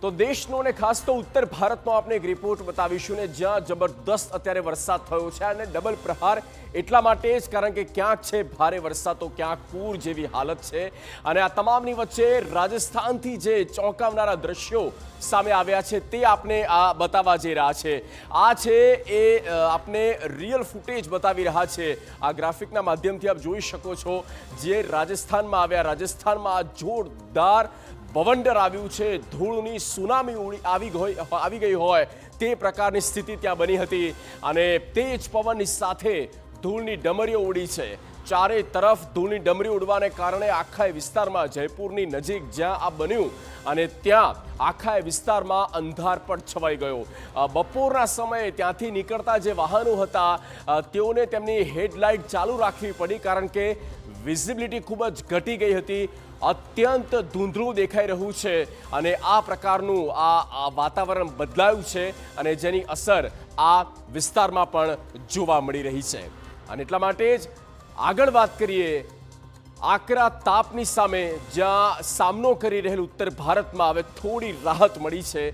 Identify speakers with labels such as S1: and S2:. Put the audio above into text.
S1: તો દેશનો અને ખાસ તો ઉત્તર ભારતનો આપણે એક રિપોર્ટ બતાવીશું ને જ્યાં જબરદસ્ત અત્યારે વરસાદ થયો છે અને ડબલ પ્રહાર એટલા માટે જ કારણ કે ક્યાંક છે ભારે વરસાદ તો ક્યાંક પૂર જેવી હાલત છે અને આ તમામની વચ્ચે રાજસ્થાનથી જે ચોંકાવનારા દ્રશ્યો સામે આવ્યા છે તે આપણે આ બતાવવા જઈ રહ્યા છે। આ છે એ આપણે રિયલ ફૂટેજ બતાવી રહ્યા છે। આ ગ્રાફિકના માધ્યમથી આપ જોઈ શકો છો જે રાજસ્થાનમાં આવ્યા, રાજસ્થાનમાં આ જોરદાર બવંડર આવ્યું છે, ધૂળની સુનામી આવી ગઈ હોય તે પ્રકારની સ્થિતિ ત્યાં બની હતી અને તેજ પવનની સાથે ધૂળની ડમરીઓ ઉડી છે। ચારે તરફ ધૂળની ડમરી ઉડવાને કારણે આખા વિસ્તારમાં જયપુરની નજીક જ્યાં આ બન્યું અને ત્યાં આખા વિસ્તારમાં અંધારપટ છવાઈ ગયો। બપોરના સમયે ત્યાંથી નીકળતા જે વાહનો હતા તેઓને તેમની હેડલાઇટ ચાલુ રાખવી પડી કારણ કે વિઝિબિલિટી ખૂબ જ ઘટી ગઈ હતી, અત્યંત ધૂંધળું દેખાઈ રહ્યું છે અને આ પ્રકારનું આ વાતાવરણ બદલાયું છે અને જેની અસર આ વિસ્તારમાં પણ જોવા મળી રહી છે। અને એટલા માટે જ આગળ વાત કરીએ આકરા તાપની સામે જ્યાં સામનો કરી રહેલું ઉત્તર ભારતમાં હવે થોડી રાહત મળી છે।